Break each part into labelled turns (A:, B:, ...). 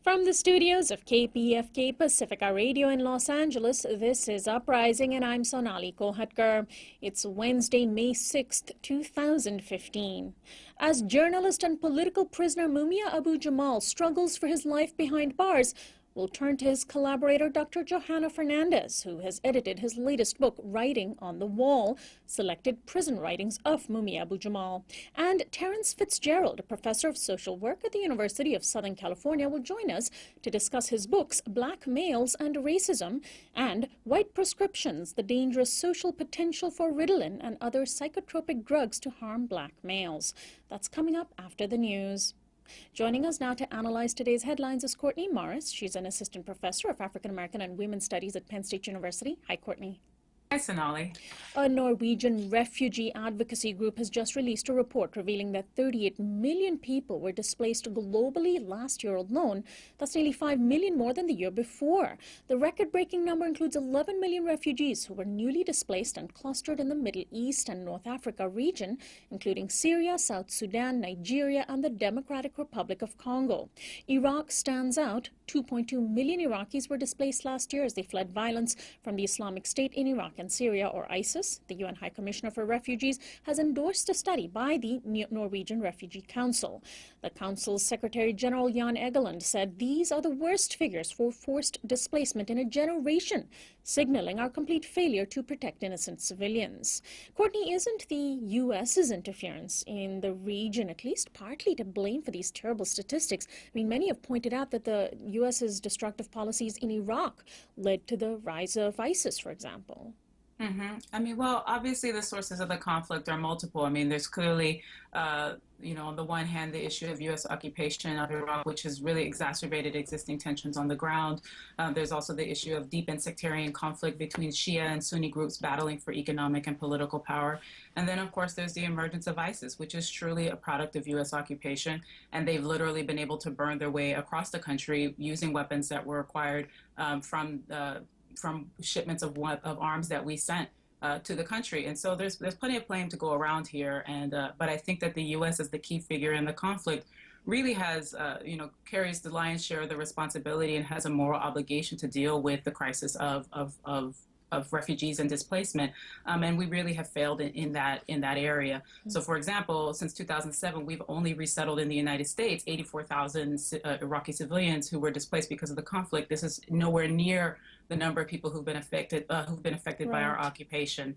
A: From the studios of KPFK Pacifica Radio in Los Angeles, this is Uprising, and I'm Sonali. It's Wednesday, May 6th, 2015. As journalist and political prisoner Mumia Jamal struggles for his life behind bars, we'll turn to his collaborator, Dr. Johanna Fernandez, who has edited his latest book, Writing on the Wall, Selected Prison Writings of Mumia Jamal. And Terence Fitzgerald, a professor of social work at the University of Southern California, will join us to discuss his books, Black Males and Racism, and White Prescriptions, the Dangerous Social Potential for Ritalin and Other Psychotropic Drugs to Harm Black Males. That's coming up after the news. Joining us now to analyze today's headlines is Courtney Morris. She's an assistant professor of African American and Women's Studies at Penn State University. Hi, Courtney.
B: Hi, Sonali.
A: A Norwegian refugee advocacy group has just released a report revealing that 38 million people were displaced globally last year alone. That's nearly 5 million more than the year before. The record-breaking number includes 11 million refugees who were newly displaced and clustered in the Middle East and North Africa region, including Syria, South Sudan, Nigeria, and the Democratic Republic of Congo. Iraq stands out. 2.2 million Iraqis were displaced last year as they fled violence from the Islamic State in Iraq and Syria, or ISIS. The UN High Commissioner for Refugees has endorsed a study by the Norwegian Refugee Council. The Council's Secretary General Jan Egeland said these are the worst figures for forced displacement in a generation, signaling our complete failure to protect innocent civilians. Courtney, isn't the U.S.'s interference in the region at least partly to blame for these terrible statistics? I mean, many have pointed out that the U.S.'s destructive policies in Iraq led to the rise of ISIS, for example.
B: I mean, well, obviously the sources of the conflict are multiple. I mean, there's clearly, on the one hand, the issue of U.S. occupation of Iraq, which has really exacerbated existing tensions on the ground. There's also the issue of deep and sectarian conflict between Shia and Sunni groups battling for economic and political power. And then, of course, there's the emergence of ISIS, which is truly a product of U.S. occupation. And they've literally been able to burn their way across the country using weapons that were acquired from shipments of arms that we sent to the country. And so there's plenty of blame to go around here. And but I think that the U.S. as the key figure in the conflict really has, carries the lion's share of the responsibility and has a moral obligation to deal with the crisis of refugees and displacement, and we really have failed in that area. So, for example, since 2007, we've only resettled in the United States 84,000 Iraqi civilians who were displaced because of the conflict. This is nowhere near the number of people who've been affected
A: Right.
B: by our occupation.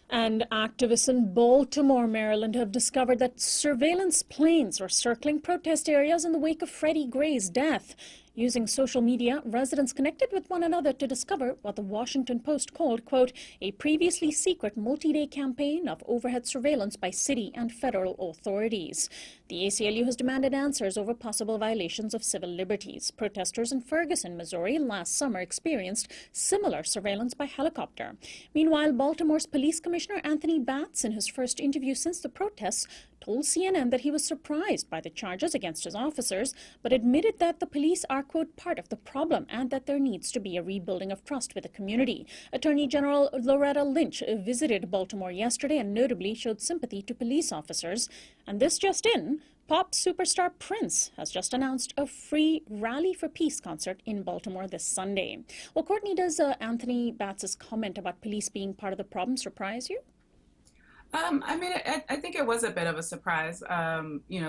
A: And activists in Baltimore, Maryland, have discovered that surveillance planes are circling protest areas in the wake of Freddie Gray's death. Using social media, residents connected with one another to discover what the Washington Post called, quote, a previously secret multi-day campaign of overhead surveillance by city and federal authorities. The ACLU has demanded answers over possible violations of civil liberties. Protesters in Ferguson, Missouri, last summer experienced similar surveillance by helicopter. Meanwhile, Baltimore's Police Commissioner Anthony Batts, in his first interview since the protests, told CNN that he was surprised by the charges against his officers, but admitted that the police are, quote, part of the problem and that there needs to be a rebuilding of trust with the community. Attorney General Loretta Lynch visited Baltimore yesterday and notably showed sympathy to police officers. And this just in, pop superstar Prince has just announced a free Rally for Peace concert in Baltimore this Sunday. Well, Courtney, does Anthony Batts' comment about police being part of the problem surprise you?
B: I think it was a bit of a surprise,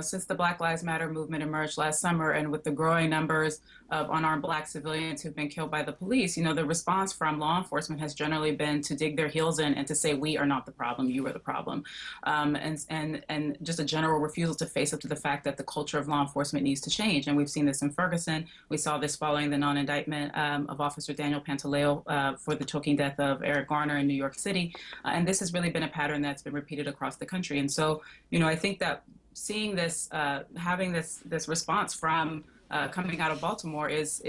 B: since the Black Lives Matter movement emerged last summer and with the growing numbers of unarmed Black civilians who've been killed by the police, you know, the response from law enforcement has generally been to dig their heels in and to say, we are not the problem, you are the problem. And just a general refusal to face up to the fact that the culture of law enforcement needs to change. And we've seen this in Ferguson. We saw this following the non-indictment of Officer Daniel Pantaleo for the choking death of Eric Garner in New York City. And this has really been a pattern that's been repeated across the country. And so, you know, I think that seeing this, having this response from coming out of Baltimore is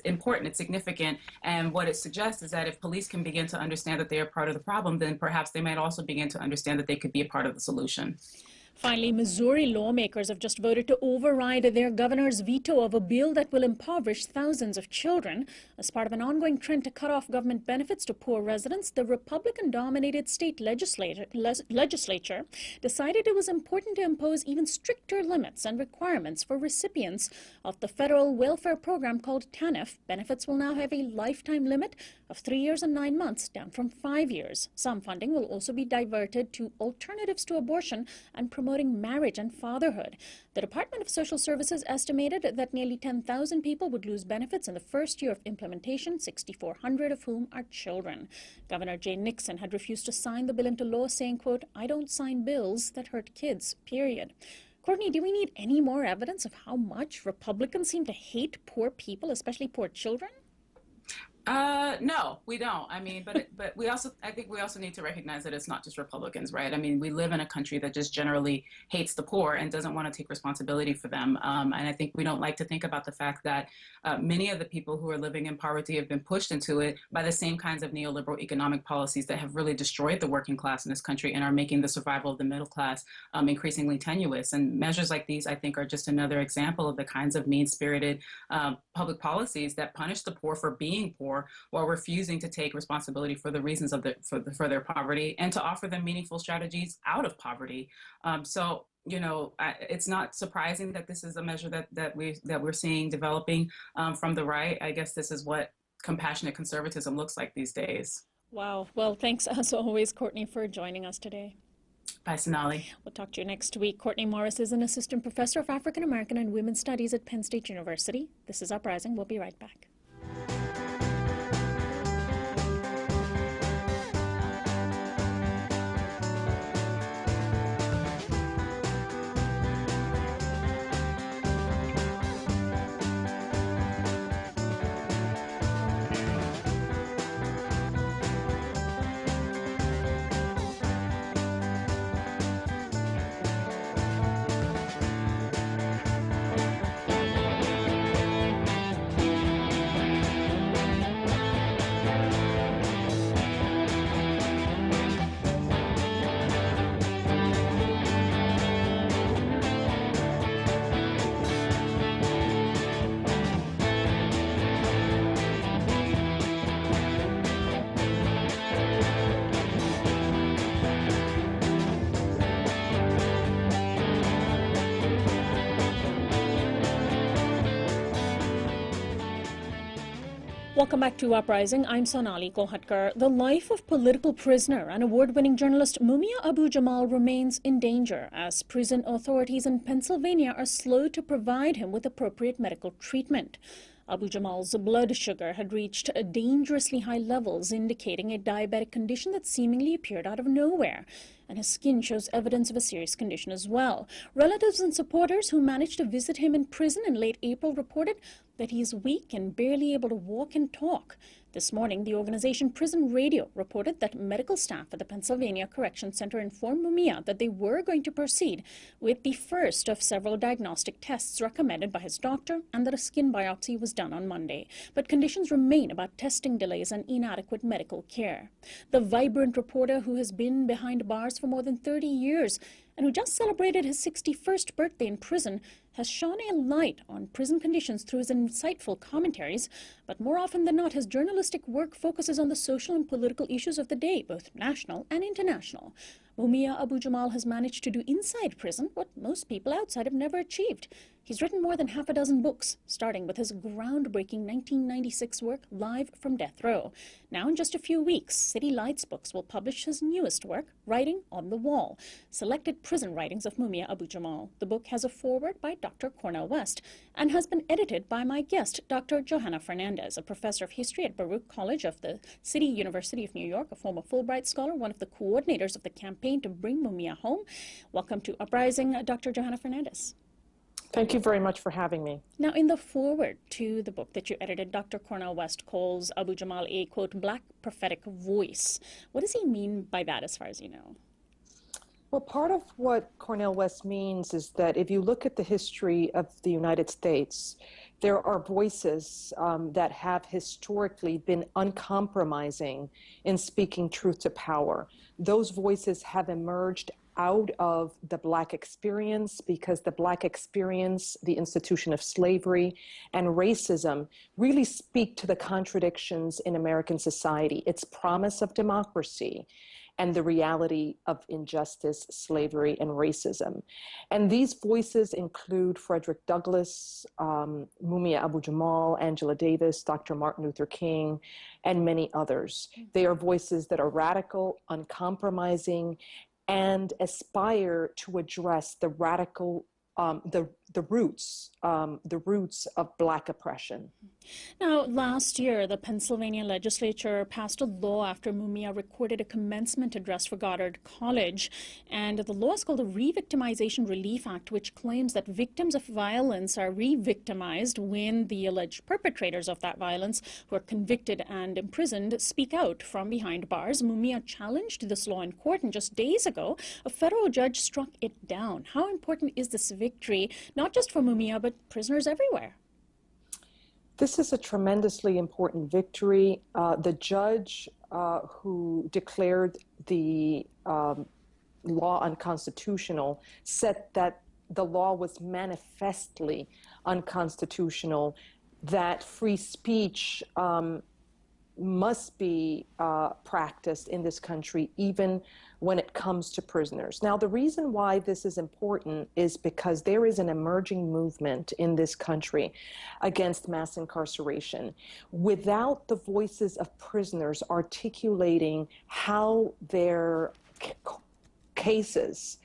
B: important. It's significant, and what it suggests is that if police can begin to understand that they are part of the problem, then perhaps they might also begin to understand that they could be a part of the solution.
A: Finally, Missouri lawmakers have just voted to override their governor's veto of a bill that will impoverish thousands of children. As part of an ongoing trend to cut off government benefits to poor residents, the Republican-dominated state legislature decided it was important to impose even stricter limits and requirements for recipients of the federal welfare program called TANF. Benefits will now have a lifetime limit of 3 years and 9 months, down from 5 years. Some funding will also be diverted to alternatives to abortion and promoting marriage and fatherhood. The Department of Social Services estimated that nearly 10,000 people would lose benefits in the first year of implementation, 6,400 of whom are children. Governor Jay Nixon had refused to sign the bill into law, saying, quote, "I don't sign bills that hurt kids," period. Courtney, do we need any more evidence of how much Republicans seem to hate poor people, especially poor children?
B: No, we don't. I mean, but I think we also need to recognize that it's not just Republicans, right? I mean, we live in a country that just generally hates the poor and doesn't want to take responsibility for them. And I think we don't like to think about the fact that many of the people who are living in poverty have been pushed into it by the same kinds of neoliberal economic policies that have really destroyed the working class in this country and are making the survival of the middle class increasingly tenuous. And measures like these, I think, are just another example of the kinds of mean-spirited public policies that punish the poor for being poor, while refusing to take responsibility for the reasons of for their poverty and to offer them meaningful strategies out of poverty. So, you know, it's not surprising that this is a measure that we're seeing developing from the right. I guess this is what compassionate conservatism looks like these days.
A: Wow. Well, thanks as always, Courtney, for joining us today.
B: Bye, Sonali.
A: We'll talk to you next week. Courtney Morris is an assistant professor of African American and Women's Studies at Penn State University. This is Uprising. We'll be right back. Welcome back to Uprising. I'm Sonali Kolhatkar. The life of political prisoner and award-winning journalist Mumia Abu Jamal remains in danger as prison authorities in Pennsylvania are slow to provide him with appropriate medical treatment. Abu Jamal's blood sugar had reached dangerously high levels, indicating a diabetic condition that seemingly appeared out of nowhere. And his skin shows evidence of a serious condition as well. Relatives and supporters who managed to visit him in prison in late April reported that he is weak and barely able to walk and talk. This morning, the organization Prison Radio reported that medical staff at the Pennsylvania Correction Center informed Mumia that they were going to proceed with the first of several diagnostic tests recommended by his doctor and that a skin biopsy was done on Monday. But conditions remain about testing delays and inadequate medical care. The vibrant reporter who has been behind bars for more than 30 years and who just celebrated his 61st birthday in prison has shone a light on prison conditions through his insightful commentaries, but more often than not, his journalistic work focuses on the social and political issues of the day, both national and international. Mumia Abu-Jamal has managed to do inside prison what most people outside have never achieved. He's written more than half a dozen books, starting with his groundbreaking 1996 work, Live from Death Row. Now, in just a few weeks, City Lights Books will publish his newest work, Writing on the Wall, Selected Prison Writings of Mumia Abu-Jamal. The book has a foreword by Dr. Cornel West and has been edited by my guest, Dr. Johanna Fernandez, a professor of history at Baruch College of the City University of New York, a former Fulbright scholar, one of the coordinators of the campaign to bring Mumia home. Welcome to Uprising, Dr. Johanna Fernandez.
C: Thank you very much for having me.
A: Now, in the foreword to the book that you edited, Dr. Cornel West calls Abu-Jamal a, quote, black prophetic voice. What does he mean by that, as far as you know?
C: Well, part of what Cornel West means is that if you look at the history of the United States, there are voices that have historically been uncompromising in speaking truth to power. Those voices have emerged out of the Black experience because the Black experience, the institution of slavery and racism really speak to the contradictions in American society, its promise of democracy and the reality of injustice, slavery, and racism. And these voices include Frederick Douglass, Mumia Abu-Jamal, Angela Davis, Dr. Martin Luther King, and many others. They are voices that are radical, uncompromising, and aspire to address the radical, the roots of Black oppression.
A: Now, last year, the Pennsylvania legislature passed a law after Mumia recorded a commencement address for Goddard College. And the law is called the Re-Victimization Relief Act, which claims that victims of violence are re-victimized when the alleged perpetrators of that violence, who are convicted and imprisoned, speak out from behind bars. Mumia challenged this law in court, and just days ago, a federal judge struck it down. How important is this victory, not just for Mumia, but prisoners everywhere?
C: This is a tremendously important victory. The judge who declared the law unconstitutional said that the law was manifestly unconstitutional, that free speech must be practiced in this country, even when it comes to prisoners. Now, the reason why this is important is because there is an emerging movement in this country against mass incarceration. Without the voices of prisoners articulating how their cases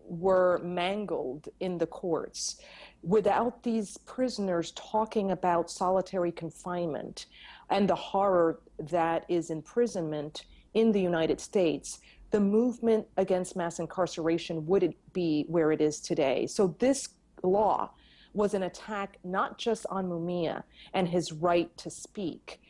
C: were mangled in the courts, without these prisoners talking about solitary confinement and the horror that is imprisonment in the United States, the movement against mass incarceration wouldn't be where it is today. So this law was an attack not just on Mumia and his right to speak,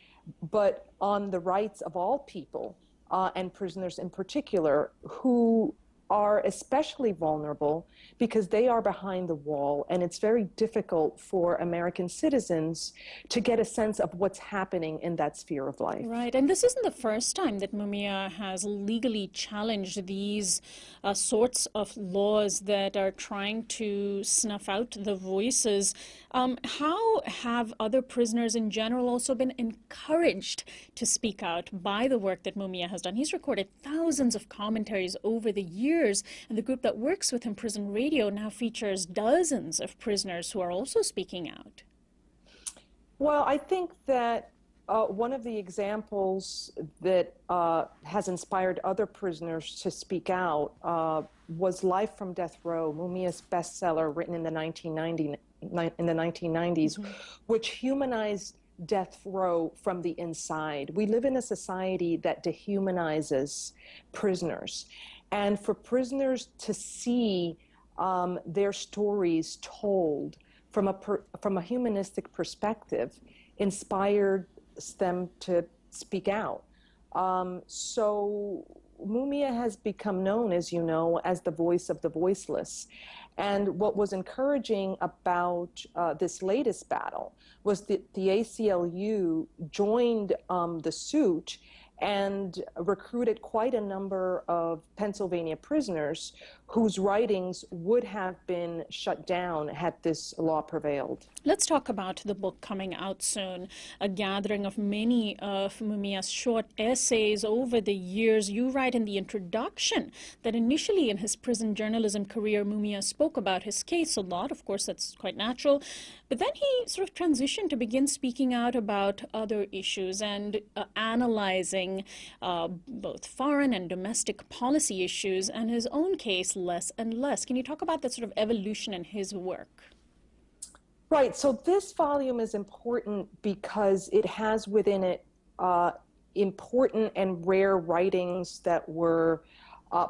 C: but on the rights of all people and prisoners in particular, who are especially vulnerable because they are behind the wall, and it's very difficult for American citizens to get a sense of what's happening in that sphere of life.
A: Right, and this isn't the first time that Mumia has legally challenged these sorts of laws that are trying to snuff out the voices. How have other prisoners in general also been encouraged to speak out by the work that Mumia has done? He's recorded thousands of commentaries over the years, and the group that works with him, Prison Radio, now features dozens of prisoners who are also speaking out.
C: Well, I think that one of the examples that has inspired other prisoners to speak out was Life from Death Row, Mumia's bestseller written in the 1990s, mm-hmm. which humanized death row from the inside. We live in a society that dehumanizes prisoners. And for prisoners to see their stories told from a humanistic perspective inspired them to speak out. So Mumia has become known, as you know, as the voice of the voiceless. And what was encouraging about this latest battle was that the ACLU joined the suit and recruited quite a number of Pennsylvania prisoners whose writings would have been shut down had this law prevailed.
A: Let's talk about the book coming out soon, a gathering of many of Mumia's short essays over the years. You write in the introduction that initially in his prison journalism career, Mumia spoke about his case a lot. Of course, that's quite natural. But then he sort of transitioned to begin speaking out about other issues and analyzing both foreign and domestic policy issues, and his own case less and less. Can you talk about that sort of evolution in his work?
C: Right. So this volume is important because it has within it important and rare writings that were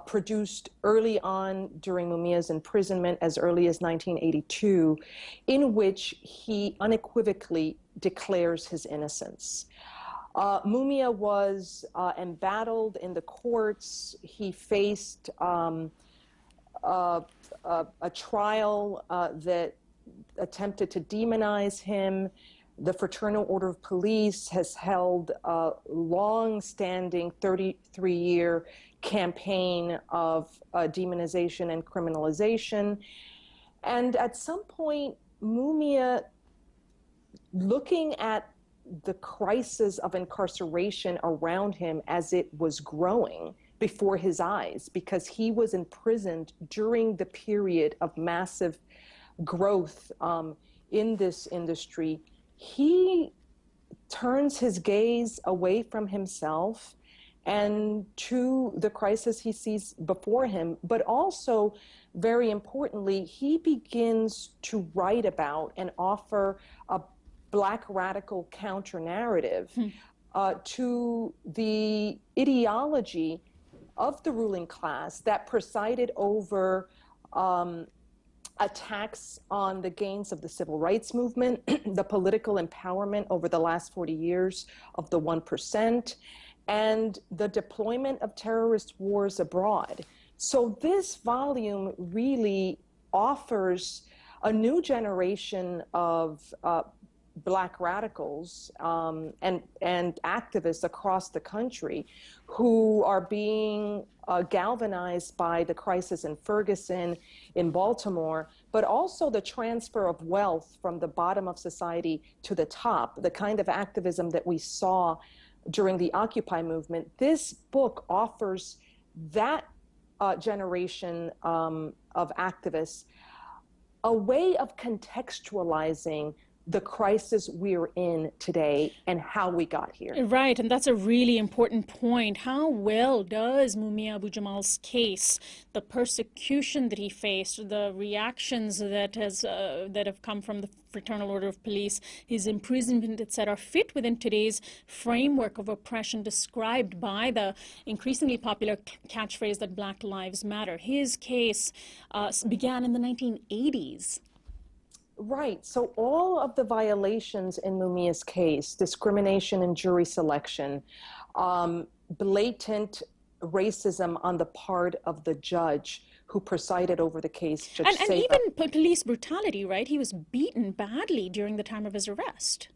C: produced early on during Mumia's imprisonment, as early as 1982, in which he unequivocally declares his innocence. Mumia was embattled in the courts. He faced a trial that attempted to demonize him. The Fraternal Order of Police has held a long-standing 33-year campaign of demonization and criminalization. And at some point, Mumia, looking at the crisis of incarceration around him as it was growing before his eyes, because he was imprisoned during the period of massive growth in this industry, he turns his gaze away from himself and to the crisis he sees before him. But also, very importantly, he begins to write about and offer a Black radical counter-narrative to the ideology of the ruling class that presided over attacks on the gains of the civil rights movement, the political empowerment over the last 40 years of the 1%, and the deployment of terrorist wars abroad. So this volume really offers a new generation of Black radicals and activists across the country who are being galvanized by the crisis in Ferguson, in Baltimore, but also the transfer of wealth from the bottom of society to the top, the kind of activism that we saw during the Occupy movement. This book offers that generation of activists a way of contextualizing the crisis we're in today and how we got here.
A: Right, and that's a really important point. How well does Mumia Abu Jamal's case, the persecution that he faced, the reactions that have come from the Fraternal Order of Police, his imprisonment, etc., fit within today's framework of oppression described by the increasingly popular catchphrase that Black Lives Matter? His case began in the 1980s.
C: Right. So all of the violations in Mumia's case, discrimination in jury selection, blatant racism on the part of the judge who presided over the case, Judge
A: and even police brutality, right? He was beaten badly during the time of his arrest.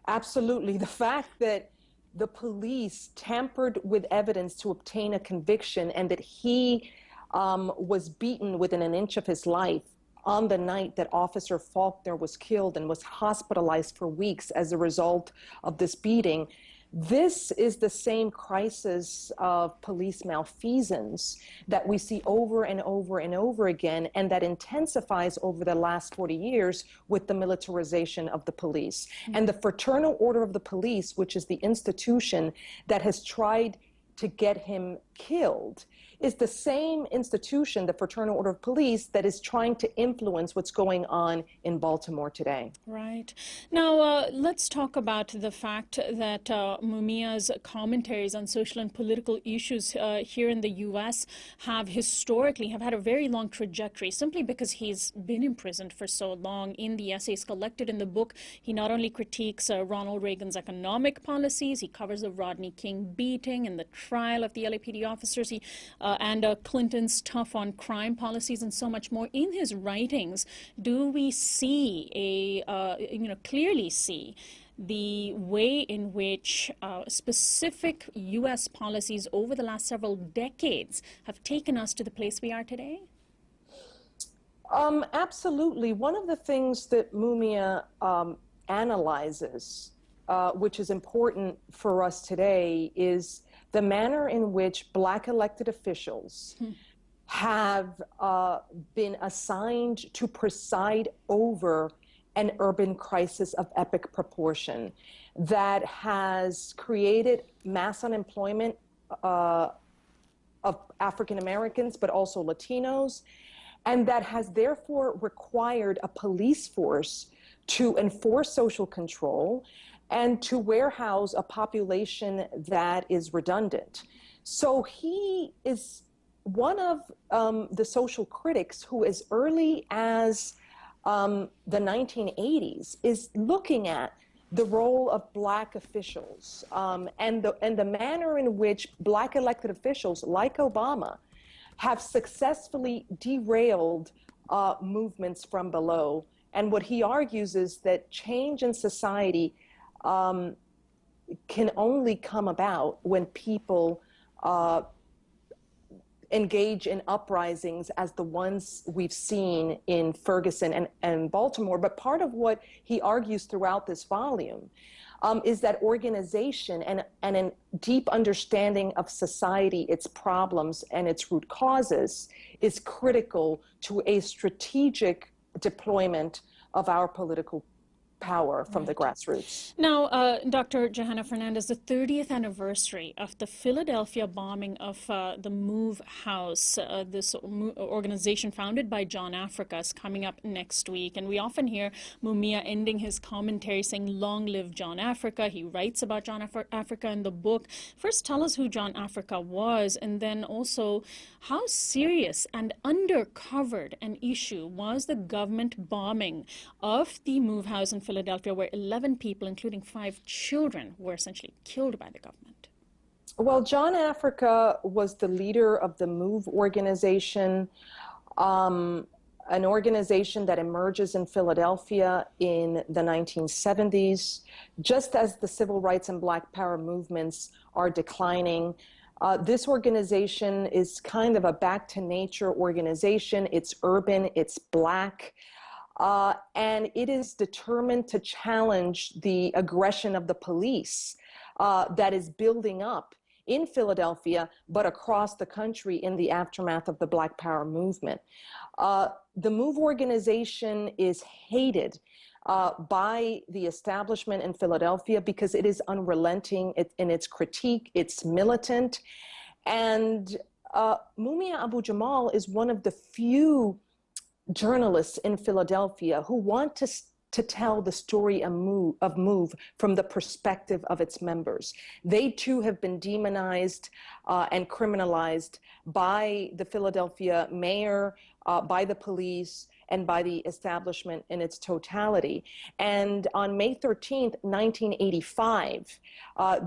C: Absolutely. The fact that the police tampered with evidence to obtain a conviction and that he was beaten within an inch of his life on the night that Officer Faulkner was killed and was hospitalized for weeks as a result of this beating. This is the same crisis of police malfeasance that we see over and over and over again, and that intensifies over the last 40 years with the militarization of the police. And the Fraternal Order of the Police, which is the institution that has tried to get him killed, is the same institution, the Fraternal Order of Police, that is trying to influence what's going on in Baltimore today.
A: Right. Now, let's talk about the fact that Mumia's commentaries on social and political issues here in the U.S. have had a very long trajectory, simply because he's been imprisoned for so long. In the essays collected in the book, he not only critiques Ronald Reagan's economic policies, he covers the Rodney King beating and the trial of the LAPD officers, and Clinton's tough on crime policies and so much more. In his writings, do we see clearly see the way in which specific U.S. policies over the last several decades have taken us to the place we are today?
C: Absolutely. One of the things that Mumia analyzes, which is important for us today, is the manner in which Black elected officials have been assigned to preside over an urban crisis of epic proportion that has created mass unemployment of African Americans, but also Latinos, and that has therefore required a police force to enforce social control and to warehouse a population that is redundant. So he is one of the social critics who, as early as the 1980s, is looking at the role of Black officials and the manner in which Black elected officials, like Obama, have successfully derailed movements from below. And what he argues is that change in society can only come about when people engage in uprisings as the ones we've seen in Ferguson and Baltimore. But part of what he argues throughout this volume is that organization and a deep understanding of society, its problems and its root causes, is critical to a strategic deployment of our political power from the grassroots.
A: Now, Dr. Johanna Fernandez, the 30th anniversary of the Philadelphia bombing of the Move House, this organization founded by John Africa, is coming up next week. And we often hear Mumia ending his commentary saying, "Long live John Africa." He writes about John Africa in the book. First, tell us who John Africa was, and then also how serious and undercovered an issue was the government bombing of the Move House in Philadelphia, where 11 people, including 5 children, were essentially killed by the government.
C: Well, John Africa was the leader of the MOVE organization, an organization that emerges in Philadelphia in the 1970s, just as the civil rights and Black Power movements are declining. This organization is kind of a back to nature organization. It's urban, it's Black. And it is determined to challenge the aggression of the police that is building up in Philadelphia, but across the country in the aftermath of the Black Power movement. The MOVE organization is hated by the establishment in Philadelphia because it is unrelenting in its critique, it's militant. And Mumia Abu Jamal is one of the few journalists in Philadelphia who want to tell the story of MOVE from the perspective of its members. They too have been demonized and criminalized by the Philadelphia mayor, by the police, and by the establishment in its totality. And on May 13th, 1985,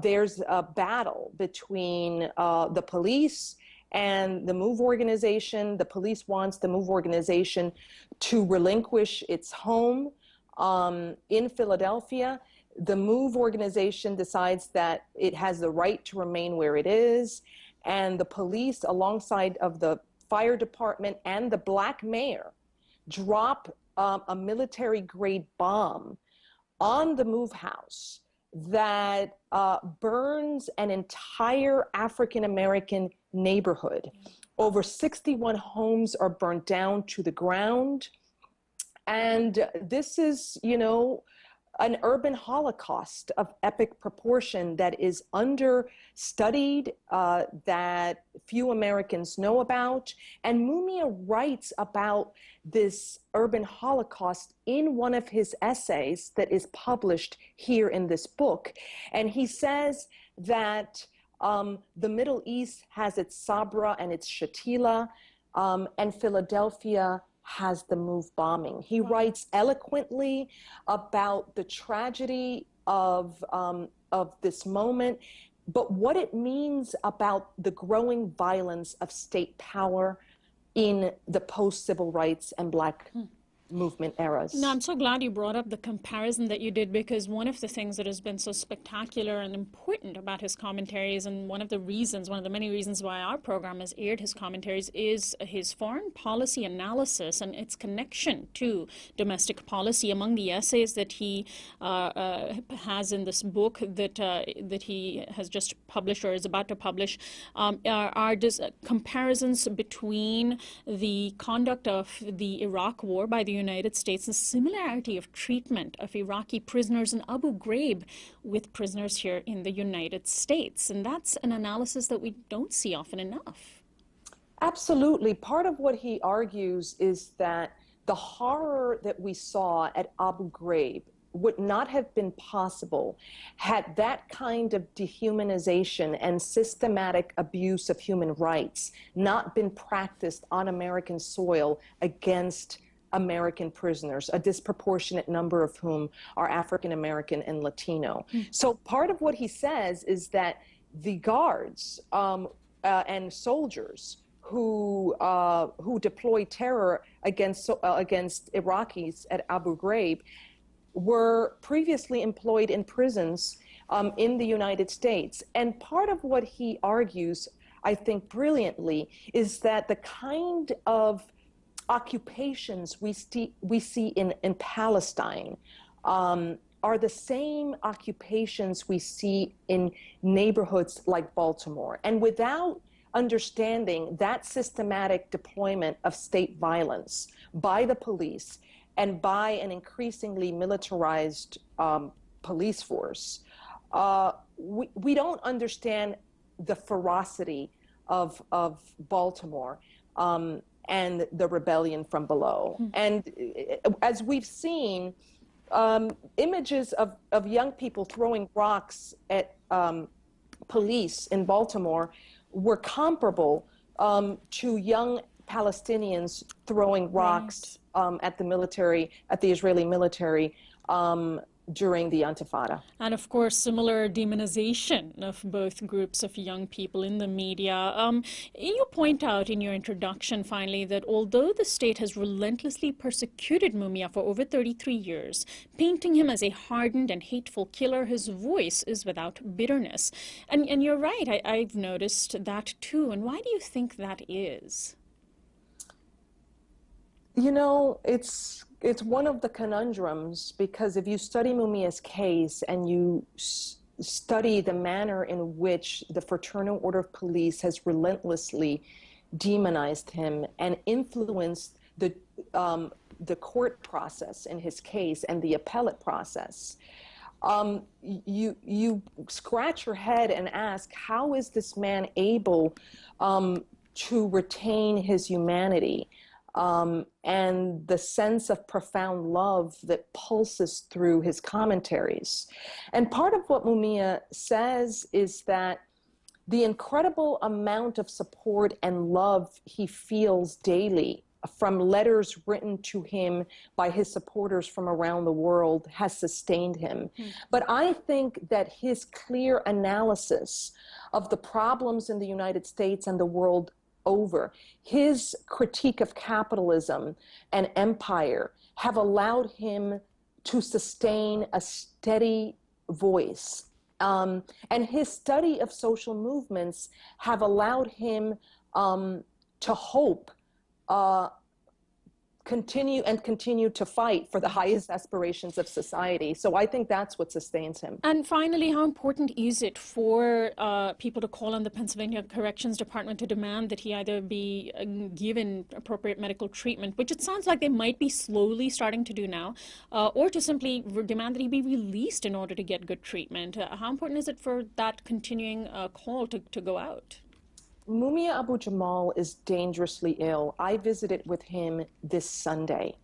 C: there's a battle between the police and the MOVE organization. The police wants the MOVE organization to relinquish its home in Philadelphia. The MOVE organization decides that it has the right to remain where it is. And the police, alongside of the fire department and the Black mayor, drop a military-grade bomb on the MOVE house that burns an entire African-American neighborhood. Over 61 homes are burned down to the ground. And this is, you know, an urban holocaust of epic proportion that is understudied, that few Americans know about. And Mumia writes about this urban holocaust in one of his essays that is published here in this book. And he says that the Middle East has its Sabra and its Shatila, and Philadelphia has the MOVE bombing. He writes eloquently about the tragedy of this moment, but what it means about the growing violence of state power in the post-civil rights and Black movement eras.
A: No, I'm so glad you brought up the comparison that you did, because one of the things that has been so spectacular and important about his commentaries, and one of the many reasons why our program has aired his commentaries, is his foreign policy analysis and its connection to domestic policy. Among the essays that he has in this book that he has just published or is about to publish are comparisons between the conduct of the Iraq War by the United States and similarity of treatment of Iraqi prisoners in Abu Ghraib with prisoners here in the United States. And that's an analysis that we don't see often enough.
C: Absolutely. Part of what he argues is that the horror that we saw at Abu Ghraib would not have been possible had that kind of dehumanization and systematic abuse of human rights not been practiced on American soil against American prisoners, a disproportionate number of whom are African American and Latino. So part of what he says is that the guards and soldiers who deployed terror against Iraqis at Abu Ghraib were previously employed in prisons in the United States. And part of what he argues, I think brilliantly, is that the kind of occupations we see in Palestine are the same occupations we see in neighborhoods like Baltimore. And without understanding that systematic deployment of state violence by the police and by an increasingly militarized police force, we don't understand the ferocity of Baltimore and the rebellion from below. And as we've seen, images of young people throwing rocks at police in Baltimore were comparable to young Palestinians throwing rocks at the Israeli military during the Intifada.
A: And of course, similar demonization of both groups of young people in the media. You point out in your introduction, finally, that although the state has relentlessly persecuted Mumia for over 33 years, painting him as a hardened and hateful killer, his voice is without bitterness. And you're right, I've noticed that too. And why do you think that is?
C: You know, it's one of the conundrums, because if you study Mumia's case and you study the manner in which the Fraternal Order of Police has relentlessly demonized him and influenced the court process in his case and the appellate process, you scratch your head and ask, how is this man able to retain his humanity? And the sense of profound love that pulses through his commentaries. And part of what Mumia says is that the incredible amount of support and love he feels daily from letters written to him by his supporters from around the world has sustained him. But I think that his clear analysis of the problems in the United States and the world over, his critique of capitalism and empire, have allowed him to sustain a steady voice. And his study of social movements have allowed him to hope, continue to fight for the highest aspirations of society. So I think that's what sustains him.
A: And finally, how important is it for people to call on the Pennsylvania Corrections Department to demand that he either be given appropriate medical treatment, which it sounds like they might be slowly starting to do now, or to simply demand that he be released in order to get good treatment? How important is it for that continuing call to go out?
C: Mumia Abu Jamal is dangerously ill. I visited with him this Sunday.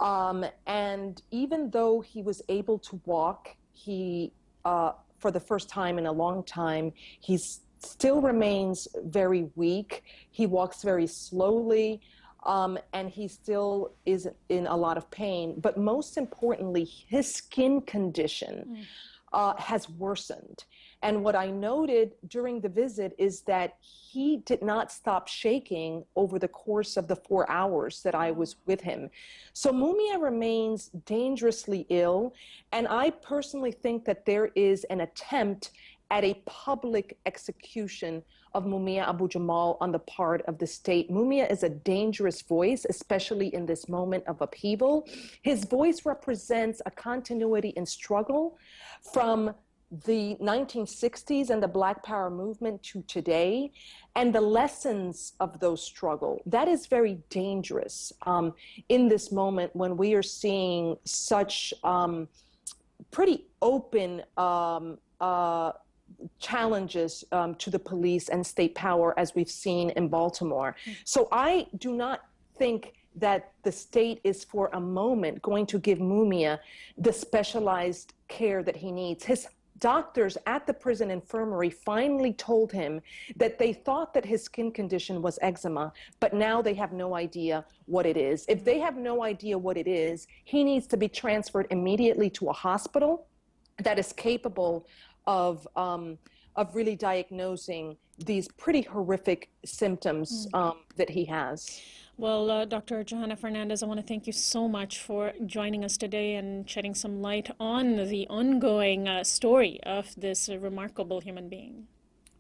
C: And even though he was able to walk, for the first time in a long time, he still remains very weak. He walks very slowly, and he still is in a lot of pain. But most importantly, his skin condition has worsened. And what I noted during the visit is that he did not stop shaking over the course of the 4 hours that I was with him. So Mumia remains dangerously ill, and I personally think that there is an attempt at a public execution of Mumia Abu Jamal on the part of the state. Mumia is a dangerous voice, especially in this moment of upheaval. His voice represents a continuity in struggle from the 1960s and the Black Power movement to today, and the lessons of those struggle. That is very dangerous in this moment when we are seeing such pretty open challenges to the police and state power, as we've seen in Baltimore. So I do not think that the state is for a moment going to give Mumia the specialized care that he needs. His doctors at the prison infirmary finally told him that they thought that his skin condition was eczema, but now they have no idea what it is. If they have no idea what it is, he needs to be transferred immediately to a hospital that is capable of really diagnosing these pretty horrific symptoms that he has.
A: Well, Dr. Johanna Fernandez, I want to thank you so much for joining us today and shedding some light on the ongoing story of this remarkable human being.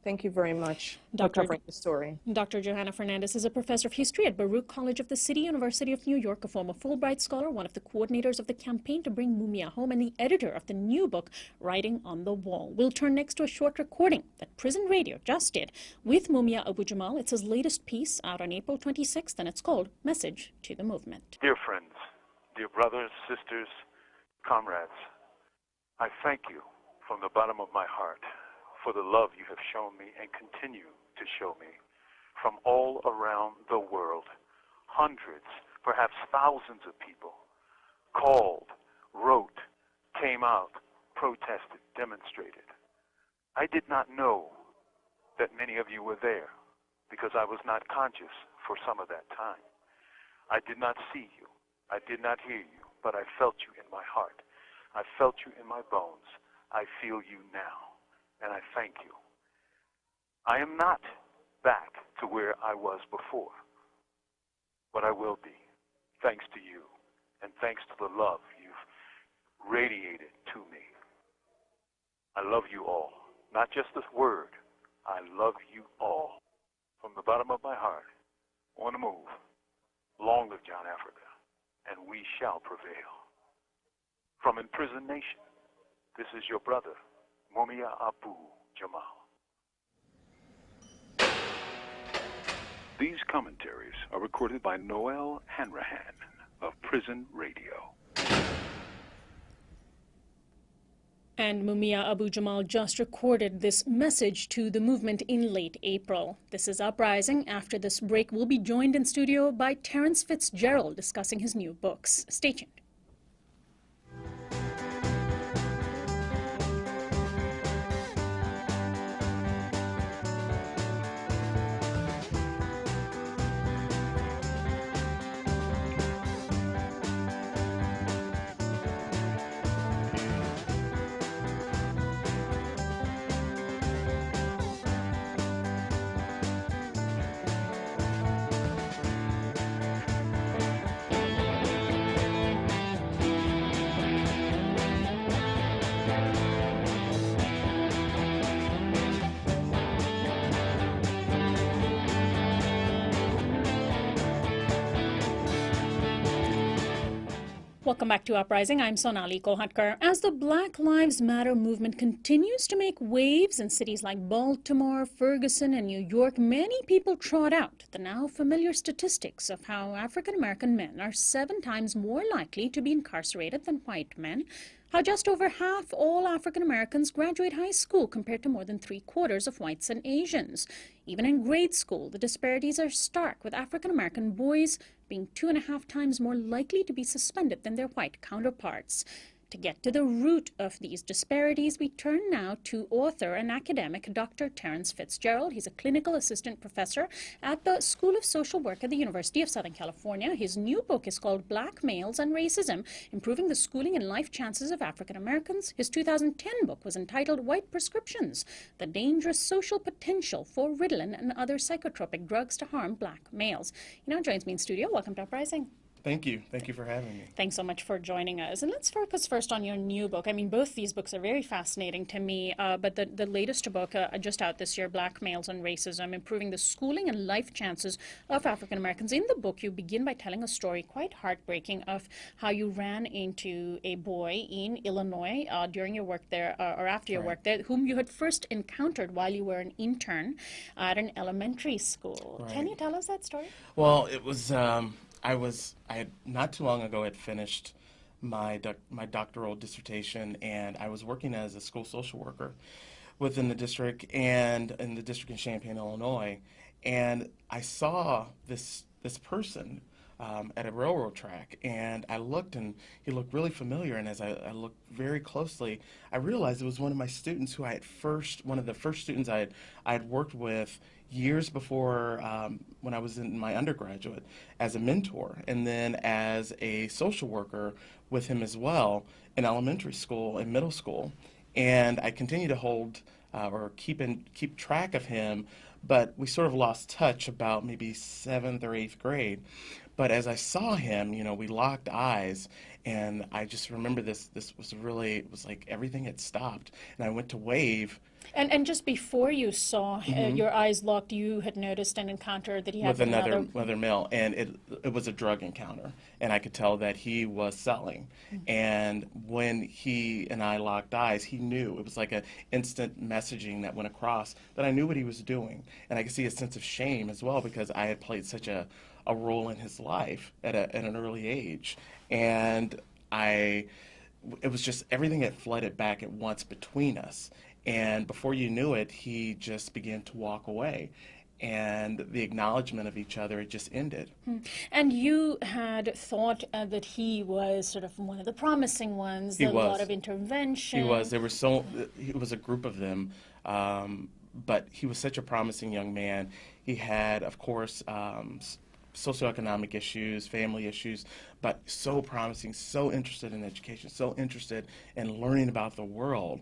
C: Thank you very much for covering the story.
A: Dr. Johanna Fernandez is a professor of history at Baruch College of the City University of New York, a former Fulbright scholar, one of the coordinators of the campaign to bring Mumia home, and the editor of the new book, Writing on the Wall. We'll turn next to a short recording that Prison Radio just did with Mumia Abu Jamal. It's his latest piece out on April 26th, and it's called Message to the Movement.
D: Dear friends, dear brothers, sisters, comrades, I thank you from the bottom of my heart for the love you have shown me and continue to show me from all around the world. Hundreds, perhaps thousands of people called, wrote, came out, protested, demonstrated. I did not know that many of you were there because I was not conscious for some of that time. I did not see you. I did not hear you, but I felt you in my heart. I felt you in my bones. I feel you now. And I thank you. I am not back to where I was before, but I will be, thanks to you, and thanks to the love you've radiated to me. I love you all, not just this word. I love you all. From the bottom of my heart, on the move. Long live John Africa, and we shall prevail. From Imprisoned Nation, this is your brother, Mumia Abu Jamal. These commentaries are recorded by Noel Hanrahan of Prison Radio.
A: And Mumia Abu Jamal just recorded this message to the movement in late April. This is Uprising. After this break, we'll be joined in studio by Terence Fitzgerald discussing his new books. Stay tuned. Welcome back to Uprising. I'm Sonali. As the Black Lives Matter movement continues to make waves in cities like Baltimore, Ferguson, and New York, many people trot out the now familiar statistics of how African American men are 7 times more likely to be incarcerated than white men, how just over half all African Americans graduate high school compared to more than 3/4 of whites and Asians. Even in grade school, the disparities are stark, with African American boys being 2.5 times more likely to be suspended than their white counterparts. To get to the root of these disparities, we turn now to author and academic Dr. Terence Fitzgerald. He's a clinical assistant professor at the School of Social Work at the University of Southern California. His new book is called Black Males and Racism, Improving the Schooling and Life Chances of African Americans. His 2010 book was entitled White Prescriptions, The Dangerous Social Potential for Ritalin and Other Psychotropic Drugs to Harm Black Males. He now joins me in studio. Welcome to Uprising.
E: Thank you. Thank you for having me.
A: Thanks so much for joining us. And let's focus first on your new book. I mean, both these books are very fascinating to me, but the latest book, just out this year, Black Males and Racism, Improving the Schooling and Life Chances of African Americans. In the book, you begin by telling a story quite heartbreaking of how you ran into a boy in Illinois during your work there, or after your work there, whom you had first encountered while you were an intern at an elementary school.
E: Right.
A: Can you tell us that story?
E: Well, it was, I had not too long ago had finished my doctoral dissertation, and I was working as a school social worker within the district and in the district in Champaign, Illinois, and I saw this person at a railroad track, and I looked, and he looked really familiar, and as I looked very closely, I realized it was one of my students who one of the first students I had worked with years before, when I was in my undergraduate, as a mentor, and then as a social worker with him as well in elementary school and middle school. And I continue to hold or keep track of him, but we sort of lost touch about maybe 7th or 8th grade. But as I saw him, we locked eyes, and I just remember this was really, it was like everything had stopped, and I went to wave.
A: And just before you saw your eyes locked, you had noticed and encountered that he had
E: with another male, and it was a drug encounter, and I could tell that he was selling. And when he and I locked eyes, he knew. It was like an instant messaging that went across that I knew what he was doing, and I could see a sense of shame as well because I had played such a role in his life at an early age, and it was just everything had flooded back at once between us. And before you knew it, he just began to walk away. And the acknowledgement of each other, it just ended.
A: And you had thought that he was sort of one of the promising ones,
E: He
A: a
E: was.
A: lot of intervention.
E: He was. It was a group of them. But he was such a promising young man. He had, of course, socioeconomic issues, family issues, but so promising, so interested in education, so interested in learning about the world.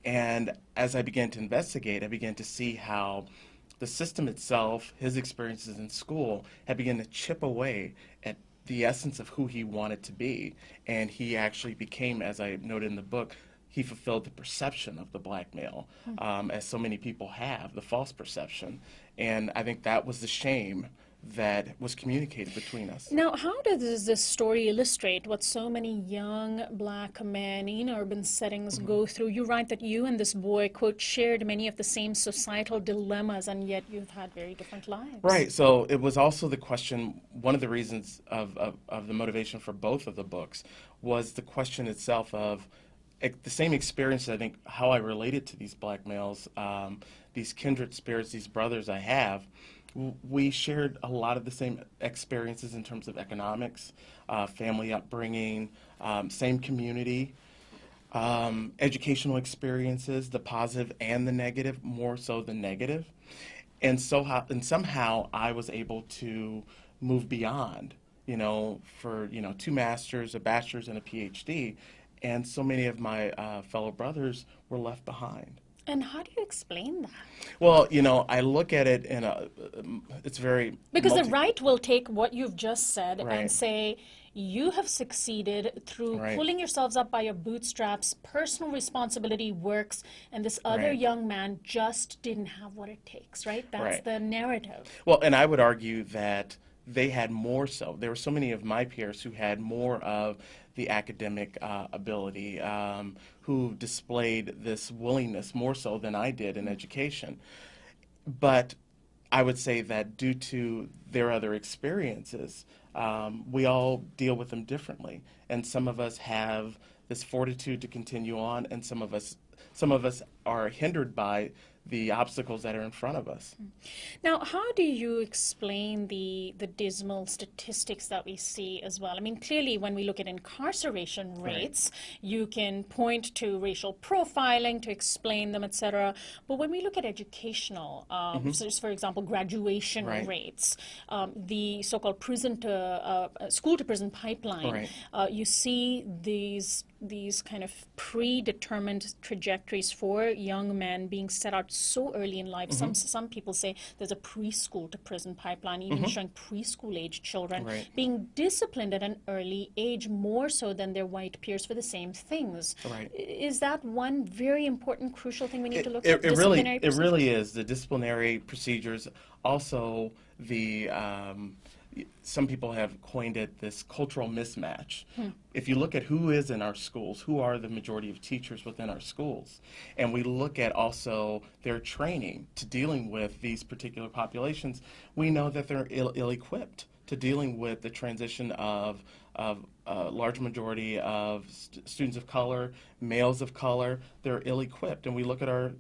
E: And as I began to investigate, I began to see how the system itself, his experiences in school, had begun to chip away at the essence of who he wanted to be. And he actually became, as I noted in the book, he fulfilled the perception of the black male, as so many people have, the false perception. And I think that was the shame that was communicated between us.
A: Now, how does this story illustrate what so many young black men in urban settings go through? You write that you and this boy, quote, shared many of the same societal dilemmas, and yet you've had very different lives.
E: Right. So it was also the question, one of the reasons of the motivation for both of the books was the question itself of the same experience, I think, how I related to these black males, these kindred spirits, these brothers I have. We shared a lot of the same experiences in terms of economics, family upbringing, same community, educational experiences, the positive and the negative, more so the negative. And somehow I was able to move beyond, for 2 masters, a bachelor's, and a PhD. And so many of my fellow brothers were left behind.
A: And how do you explain that?
E: Well, I look at it it's very...
A: Because the right will take what you've just said
E: Right.
A: and say, you have succeeded through
E: Right.
A: pulling yourselves up by your bootstraps, personal responsibility works, and this other
E: Right.
A: young man just didn't have what it takes, right? That's
E: Right.
A: the narrative.
E: Well, and I would argue that they had more so. There were so many of my peers who had more of the academic ability, who displayed this willingness more so than I did in education. But I would say that due to their other experiences, we all deal with them differently. And some of us have this fortitude to continue on, and some of us are hindered by the obstacles that are in front of us.
A: Now, how do you explain the dismal statistics that we see as well? I mean, clearly, when we look at incarceration rates, you can point to racial profiling to explain them, etc. But when we look at educational, so just for example, graduation rates, the so-called school to prison pipeline, you see these kind of predetermined trajectories for young men being set out so early in life. Some people say there's a preschool to prison pipeline, even showing preschool age children being disciplined at an early age more so than their white peers for the same things. Is that one very important, crucial thing we need to look at?
E: It really is. The disciplinary procedures, also the some people have coined it this cultural mismatch. If you look at who is in our schools, who are the majority of teachers within our schools, and we look at also their training to dealing with these particular populations, we know that they're ill-equipped to dealing with the transition of a large majority of students of color, males of color. They're ill-equipped, and we look at our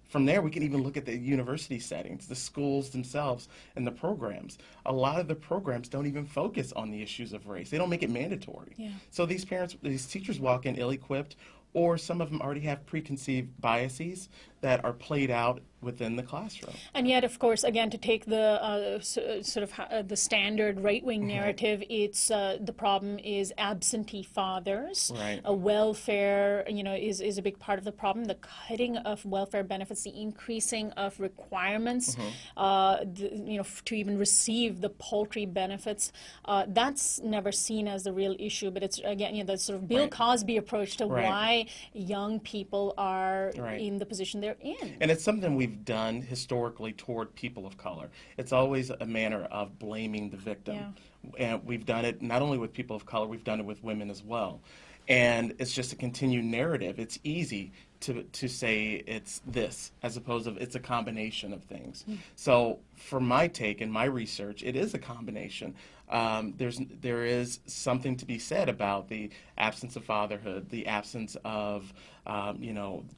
E: from there, we can even look at the university settings, the schools themselves, and the programs. A lot of the programs don't even focus on the issues of race. They don't make it mandatory. So these teachers walk in ill-equipped, or some of them already have preconceived biases that are played out within the classroom.
A: And yet, of course, again, to take the the standard right-wing narrative, it's the problem is absentee fathers. Welfare, is a big part of the problem. The cutting of welfare benefits, the increasing of requirements, to even receive the paltry benefits. That's never seen as the real issue, but it's again, the sort of Bill Cosby approach to why young people are in the position they're in.
E: And it's something we've done historically toward people of color. It's always a manner of blaming the victim. And we've done it not only with people of color, we've done it with women as well. And it's just a continued narrative. It's easy to say it's this, as opposed to it's a combination of things. So for my take and my research, it is a combination. There is something to be said about the absence of fatherhood, the absence of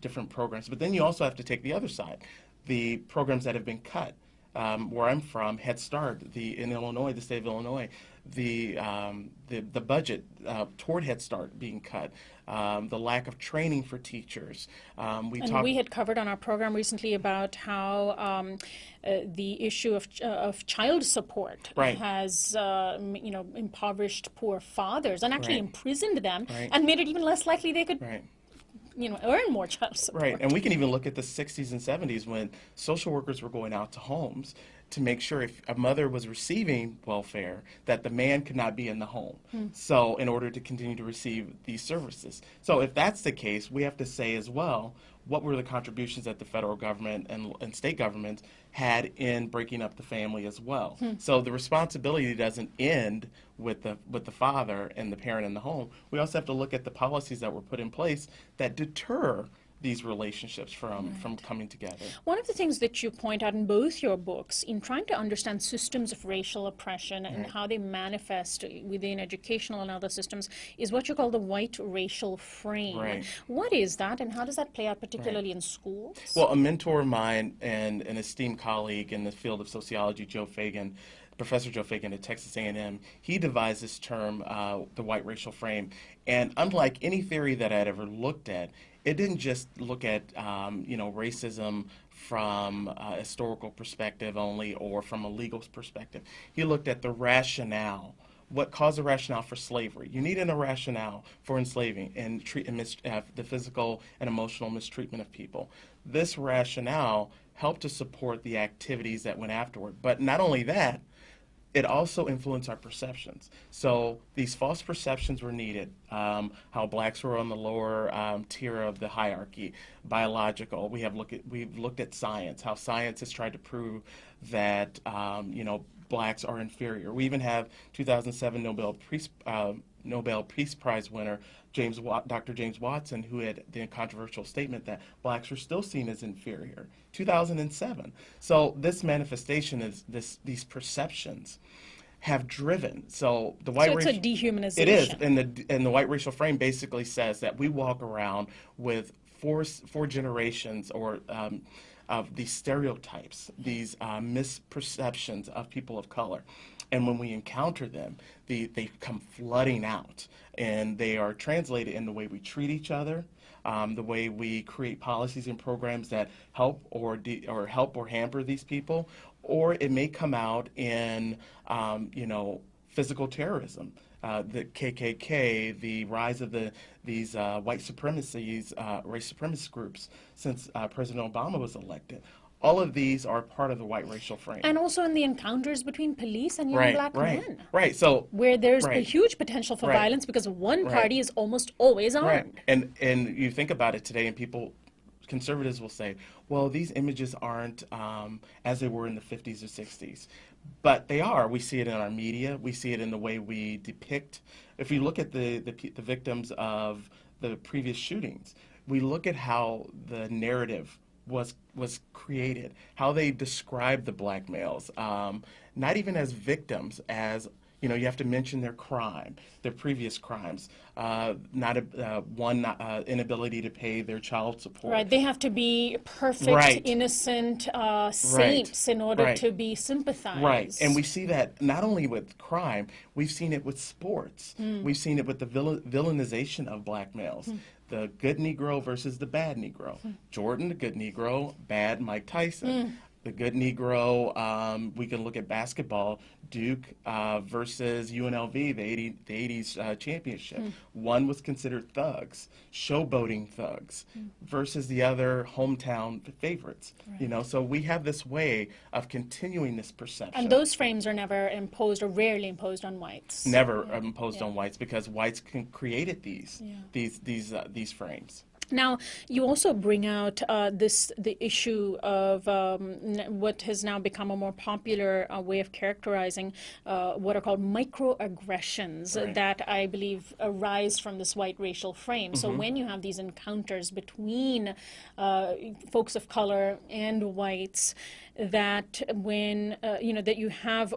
E: different programs. But then you also have to take the other side, the programs that have been cut. Where I'm from, Head Start, in Illinois, the state of Illinois, the budget toward Head Start being cut, the lack of training for teachers.
A: We had covered on our program recently about how the issue of child support has impoverished poor fathers and actually imprisoned them and made it even less likely they could earn more child support.
E: And we can even look at the 60s and 70s when social workers were going out to homes to make sure if a mother was receiving welfare, that the man could not be in the home. So in order to continue to receive these services. So if that's the case, we have to say as well, what were the contributions that the federal government and state governments had in breaking up the family as well. So the responsibility doesn't end with the father and the parent in the home. We also have to look at the policies that were put in place that deter these relationships from coming together.
A: One of the things that you point out in both your books in trying to understand systems of racial oppression and how they manifest within educational and other systems is what you call the white racial frame. What is that, and how does that play out particularly in schools?
E: Well, a mentor of mine and an esteemed colleague in the field of sociology, Professor Joe Fagan at Texas A&M, he devised this term, the white racial frame. And unlike any theory that I'd ever looked at, it didn't just look at racism from a historical perspective only or from a legal perspective. He looked at the rationale. What caused the rationale for slavery? You need a rationale for enslaving and the physical and emotional mistreatment of people. This rationale helped to support the activities that went afterward. But not only that, it also influenced our perceptions. So these false perceptions were needed, how blacks were on the lower tier of the hierarchy, biological. We've looked at science, how science has tried to prove that blacks are inferior. We even have 2007 Nobel Peace Prize winner Dr. James Watson, who had the controversial statement that blacks are still seen as inferior. 2007. So this manifestation is these perceptions have driven. So the white
A: it's a dehumanization.
E: It is, and the white racial frame basically says that we walk around with four generations or of these stereotypes, these misperceptions of people of color. And when we encounter them, they come flooding out, and they are translated in the way we treat each other, the way we create policies and programs that help or help or hamper these people, or it may come out in physical terrorism. The KKK, the rise of these white supremacies, race supremacist groups since President Obama was elected. All of these are part of the white racial frame.
A: And also in the encounters between police and young black men.
E: Right. So
A: where there's a huge potential for violence because one party is almost always armed.
E: And you think about it today, and conservatives will say, well, these images aren't as they were in the 50s or 60s. But they are. We see it in our media. We see it in the way we depict. If you look at the victims of the previous shootings, we look at how the narrative was created, how they describe the black males, not even as victims, as you have to mention their crime, their previous crimes, inability to pay their child support.
A: Right, they have to be perfect, innocent saints in order to be sympathized.
E: Right, and we see that not only with crime, we've seen it with sports. We've seen it with the villainization of black males. The good Negro versus the bad Negro. Jordan, the good Negro, bad Mike Tyson. The good Negro, we can look at basketball, Duke versus UNLV, the 80s championship. One was considered thugs, showboating thugs, versus the other hometown favorites. So we have this way of continuing this perception.
A: And those frames are never imposed or rarely imposed on whites.
E: Never imposed on whites, because whites created these frames.
A: Now, you also bring out the issue of what has now become a more popular way of characterizing what are called microaggressions that I believe arise from this white racial frame. So when you have these encounters between folks of color and whites, that when that you have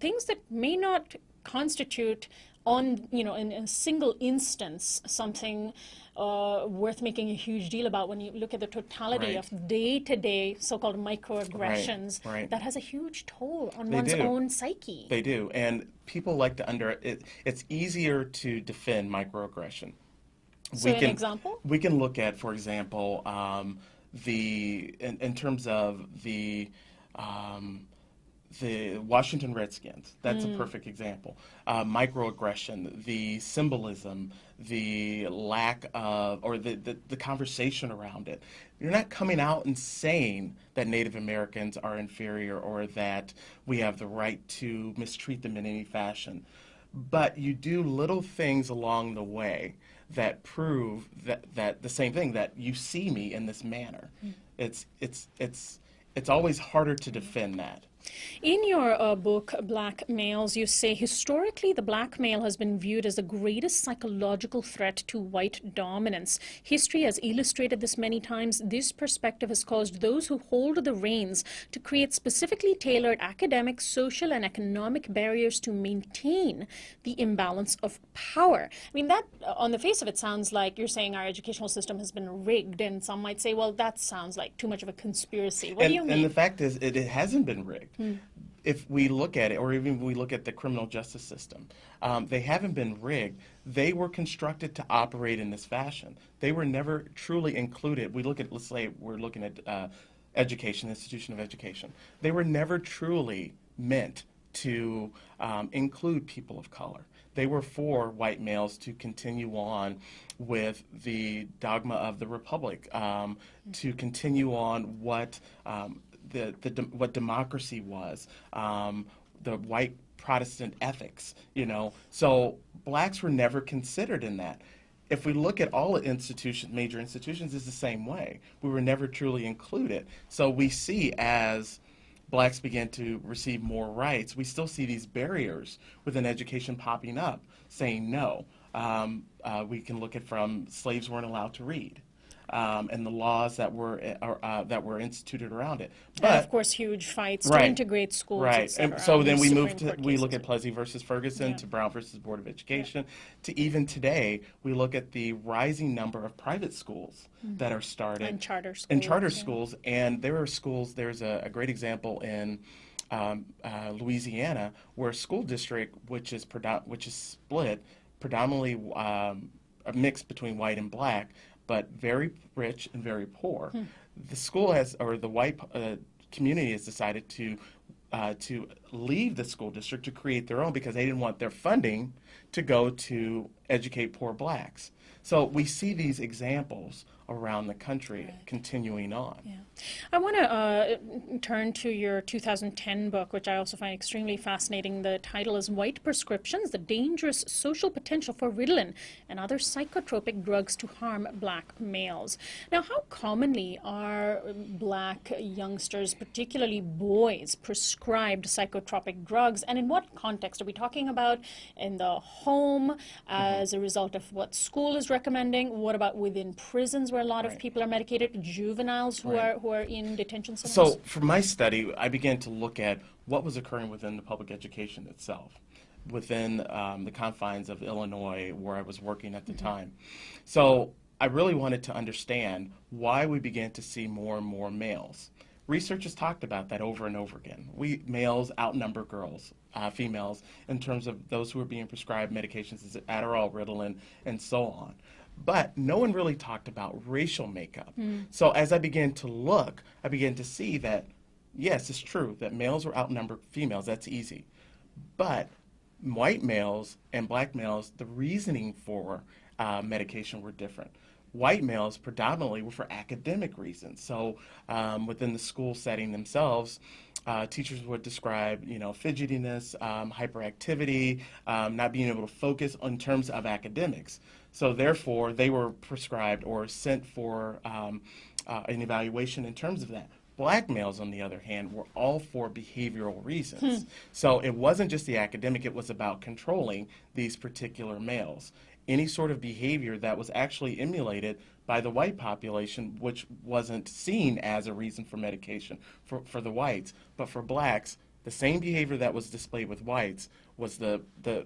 A: things that may not constitute in a single instance something worth making a huge deal about, when you look at the totality of day-to-day so-called microaggressions, that has a huge toll on one's own psyche.
E: They do, and people like to it's easier to defend microaggression.
A: So an example?
E: We can look at, for example, in terms of the Washington Redskins. That's a perfect example. Microaggression, the symbolism, the lack of, or the conversation around it. You're not coming out and saying that Native Americans are inferior or that we have the right to mistreat them in any fashion. But you do little things along the way that prove that the same thing, that you see me in this manner. It's always harder to defend that.
A: In your book, Black Males, you say, historically, the black male has been viewed as the greatest psychological threat to white dominance. History has illustrated this many times. This perspective has caused those who hold the reins to create specifically tailored academic, social, and economic barriers to maintain the imbalance of power. I mean, that, on the face of it, sounds like you're saying our educational system has been rigged, and some might say, well, that sounds like too much of a conspiracy. What do you mean?
E: And the fact is, it hasn't been rigged. If we look at it, or even if we look at the criminal justice system, they haven't been rigged. They were constructed to operate in this fashion. They were never truly included. Let's say we're looking at education, institution of education. They were never truly meant to include people of color. They were for white males to continue on with the dogma of the republic, to continue on what what democracy was, the white Protestant ethics, So blacks were never considered in that. If we look at all major institutions, it's the same way. We were never truly included. So we see, as blacks began to receive more rights, we still see these barriers within education popping up, saying no. We can look at from slaves weren't allowed to read. and the laws that were instituted around it.
A: And of course, huge fights to
E: Right.
A: integrate schools,
E: Right.
A: etc.
E: And so then we
A: Supreme
E: moved to,
A: Court
E: we look
A: cases.
E: at Plessy versus Ferguson,
A: Yeah.
E: to Brown versus Board of Education, to even today, we look at the rising number of private schools that are started.
A: And charter schools.
E: And charter
A: yeah.
E: schools. And there are schools, there's a great example in Louisiana, where a school district, which is split, predominantly a mix between white and black, but very rich and very poor. The school has, or the white community has decided to leave the school district to create their own, because they didn't want their funding to go to educate poor blacks. So we see these examples around the country continuing on.
A: Yeah. I want to turn to your 2010 book, which I also find extremely fascinating. The title is White Prescriptions, The Dangerous Social Potential for Ritalin and Other Psychotropic Drugs to Harm Black Males. Now, how commonly are black youngsters, particularly boys, prescribed psychotropic drugs, and in what context? Are we talking about in the home as a result of what school is recommending? What about within prisons, where a lot of people are medicated, juveniles who are in detention centers?
E: So for my study, I began to look at what was occurring within the public education itself, within the confines of Illinois, where I was working at the time. So I really wanted to understand why we began to see more and more males. Research has talked about that over and over again. Males outnumber females, in terms of those who are being prescribed medications, as Adderall, Ritalin, and so on. But no one really talked about racial makeup. So as I began to look, I began to see that, yes, it's true that males were outnumbered females. That's easy. But white males and black males, the reasoning for medication were different. White males predominantly were for academic reasons. So within the school setting themselves, teachers would describe, fidgetiness, hyperactivity, not being able to focus in terms of academics. So therefore, they were prescribed or sent for an evaluation in terms of that. Black males, on the other hand, were all for behavioral reasons. So it wasn't just the academic, it was about controlling these particular males. Any sort of behavior that was actually emulated by the white population, which wasn't seen as a reason for medication for the whites, but for blacks, the same behavior that was displayed with whites was the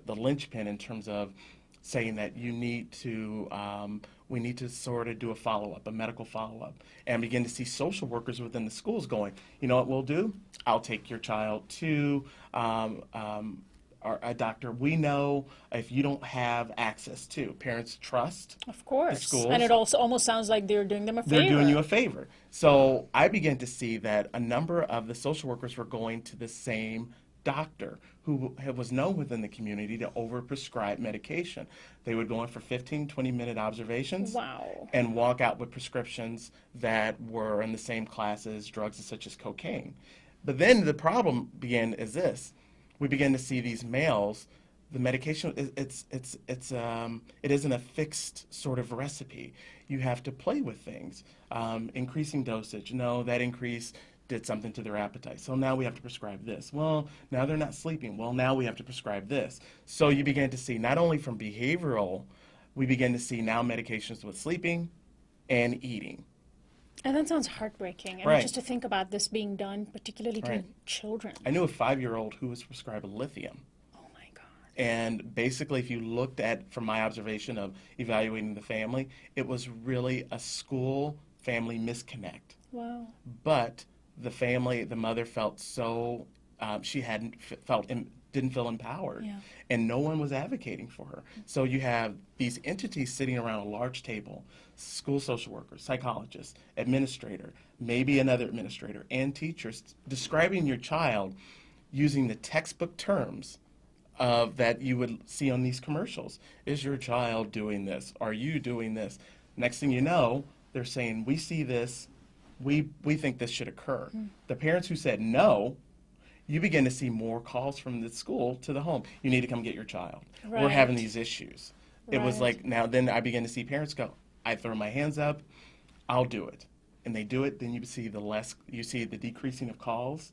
E: linchpin in terms of saying that we need to sort of do a follow-up, a medical follow-up, and begin to see social workers within the schools going, you know what we'll do? I'll take your child to a doctor we know if you don't have access to. Parents trust
A: Of course.
E: the schools.
A: And it also almost sounds like they're doing them a favor.
E: They're doing you a favor. So I began to see that a number of the social workers were going to the same doctor who was known within the community to overprescribe medication. They would go in for 15, 20-minute observations.
A: Wow.
E: And walk out with prescriptions that were in the same class as drugs such as cocaine. But then the problem is this. We began to see these males, the medication, it isn't a fixed sort of recipe. You have to play with things. Increasing dosage. No, that increase did something to their appetite. So now we have to prescribe this. Well, now they're not sleeping. Well, now we have to prescribe this. So you begin to see not only from behavioral, we begin to see now medications with sleeping and eating.
A: And that sounds heartbreaking. I mean,
E: Right.
A: just to think about this being done, particularly to
E: Right.
A: children.
E: I knew a 5-year-old who was prescribed lithium.
A: Oh my God.
E: And basically, if you looked at, from my observation of evaluating the family, it was really a school-family misconnect.
A: Wow.
E: But the mother felt so, didn't feel empowered.
A: Yeah.
E: And no one was advocating for her. So you have these entities sitting around a large table, school social workers, psychologists, administrator, maybe another administrator, and teachers, describing your child using the textbook terms that you would see on these commercials. Is your child doing this? Are you doing this? Next thing you know, they're saying, we see this, we think this should occur. The parents who said no, you begin to see more calls from the school to the home. You need to come get your child. We're
A: Right.
E: having these issues. It was
A: Right.
E: like, now then I begin to see parents go, I throw my hands up, I'll do it. And they do it, then you see the decreasing of calls,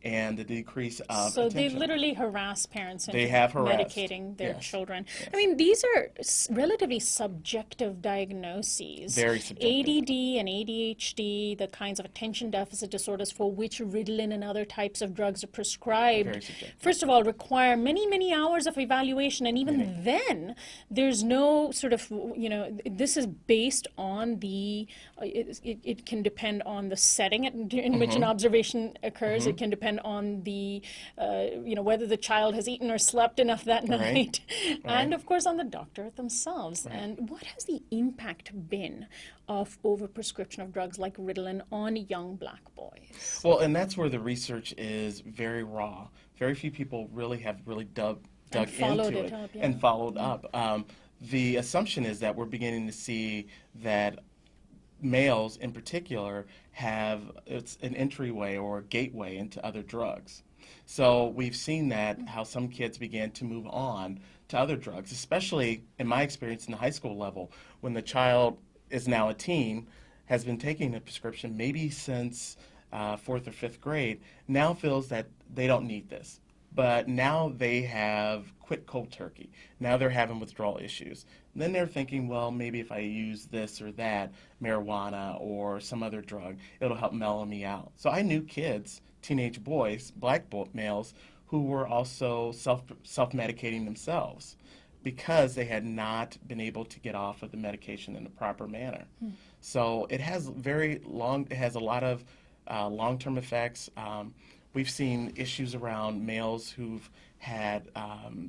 E: and the decrease of
A: So they
E: attention.
A: literally harass parents into
E: They have harassed.
A: medicating their
E: Yes.
A: children.
E: Yes.
A: I mean, these are relatively subjective diagnoses.
E: Very subjective.
A: ADD and ADHD, the kinds of attention deficit disorders for which Ritalin and other types of drugs are prescribed,
E: Very subjective.
A: first of all, require many, many hours of evaluation. And even then, there's no sort of, this is based on it can depend on the setting in which an observation occurs. It can depend on the, whether the child has eaten or slept enough that night, and of course on the doctor themselves. And what has the impact been of overprescription of drugs like Ritalin on young black boys?
E: Well, and that's where the research is very raw. Very few people have dug into it and followed up. The assumption is that we're beginning to see that males in particular it's an entryway or a gateway into other drugs. So we've seen that how some kids began to move on to other drugs, especially in my experience in the high school level, when the child is now a teen, has been taking a prescription maybe since 4th or 5th grade, now feels that they don't need this. But now they have quit cold turkey. Now they're having withdrawal issues. And then they're thinking, well, maybe if I use this or that, marijuana or some other drug, it'll help mellow me out. So I knew kids, teenage boys, males, who were also self-medicating themselves because they had not been able to get off of the medication in a proper manner. So it has a lot of long-term effects. We've seen issues around males who've had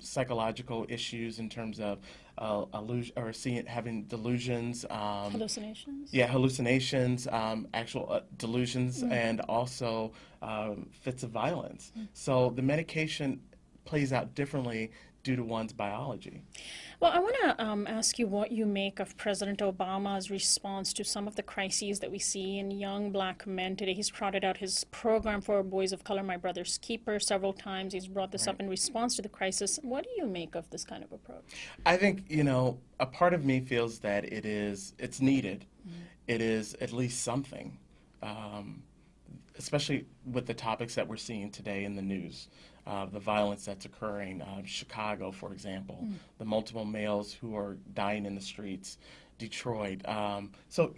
E: psychological issues in terms of having delusions.
A: Hallucinations?
E: Yeah, hallucinations, actual delusions, and also fits of violence. So the medication plays out differently due to one's biology.
A: Well, I want to ask you what you make of President Obama's response to some of the crises that we see in young black men today. He's trotted out his program for boys of color, My Brother's Keeper, several times. He's brought this up in response to the crisis. What do you make of this kind of approach?
E: I think, a part of me feels that it's needed. It is at least something, especially with the topics that we're seeing today in the news. The violence that's occurring, Chicago, for example, the multiple males who are dying in the streets, Detroit. So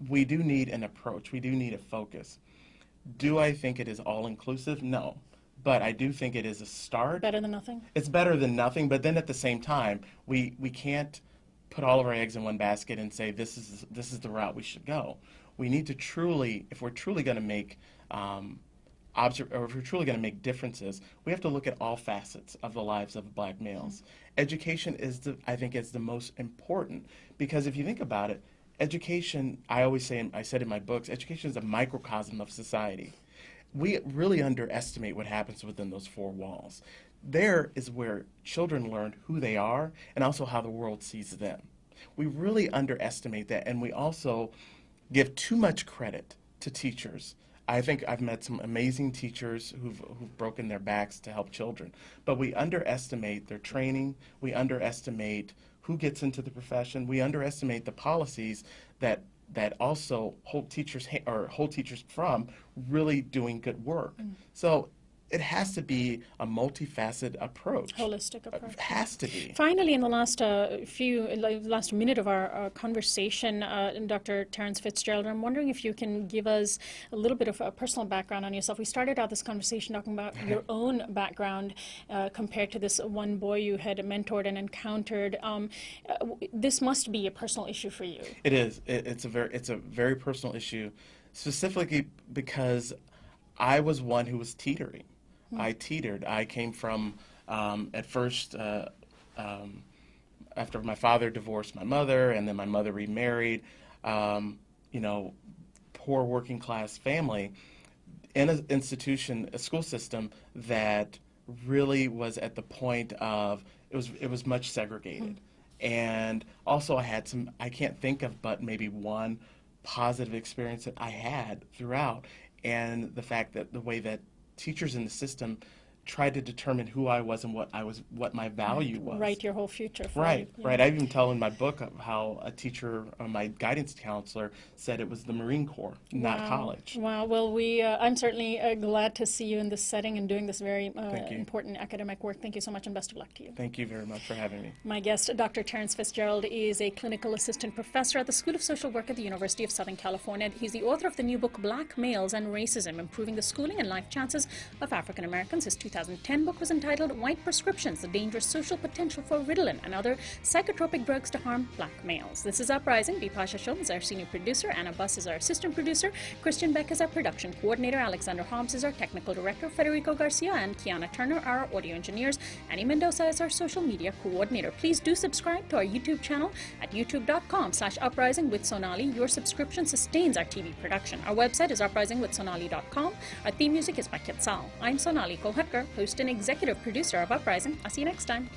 E: we do need an approach. We do need a focus. Do I think it is all-inclusive? No. But I do think it is a start.
A: Better than nothing?
E: It's better than nothing, but then at the same time, we can't put all of our eggs in one basket and say this is the route we should go. We need to truly, if we're truly going to make if we're truly going to make differences, we have to look at all facets of the lives of black males. Education I think is the most important, because if you think about it, education, I said in my books, education is a microcosm of society. We really underestimate what happens within those four walls. There is where children learn who they are and also how the world sees them. We really underestimate that, and we also give too much credit to teachers. I think I've met some amazing teachers who've broken their backs to help children, but we underestimate their training. We underestimate who gets into the profession. We underestimate the policies that also hold teachers from really doing good work. So it has to be a multifaceted approach.
A: Holistic approach.
E: It has to be.
A: Finally, in the last minute of our conversation, Dr. Terence Fitzgerald, I'm wondering if you can give us a little bit of a personal background on yourself. We started out this conversation talking about your own background compared to this one boy you had mentored and encountered. This must be a personal issue for you.
E: It is. It's a very personal issue, specifically because I was one who was teetering. I teetered. I came from, at first, after my father divorced my mother, and then my mother remarried, poor working class family, in an institution, a school system that really was at the point of, it was much segregated. And also I can't think of but maybe one positive experience that I had throughout, and the fact that the way that teachers in the system tried to determine who I was and what my value was.
A: Write your whole future for
E: Right,
A: you.
E: right. I even tell in my book of how a teacher, my guidance counselor, said it was the Marine Corps, not college.
A: Wow. Well, I'm certainly glad to see you in this setting and doing this very important academic work. Thank you so much, and best of luck to you.
E: Thank you very much for having me.
A: My guest, Dr. Terence Fitzgerald, is a clinical assistant professor at the School of Social Work at the University of Southern California. He's the author of the new book, Black Males and Racism, Improving the Schooling and Life Chances of African Americans. His 2010 book was entitled White Prescriptions, The Dangerous Social Potential for Ritalin and Other Psychotropic Drugs to Harm Black Males. This is Uprising. Bipasha Shom is our senior producer. Anna Buss is our assistant producer. Christian Beck is our production coordinator. Alexander Hobbs is our technical director. Federico Garcia and Kiana Turner are our audio engineers. Annie Mendoza is our social media coordinator. Please do subscribe to our YouTube channel at youtube.com/uprising with Sonali. Your subscription sustains our TV production. Our website is uprisingwithsonali.com. Our theme music is by Quetzal. I'm Sonali Kolhatkar, host and executive producer of Uprising. I'll see you next time.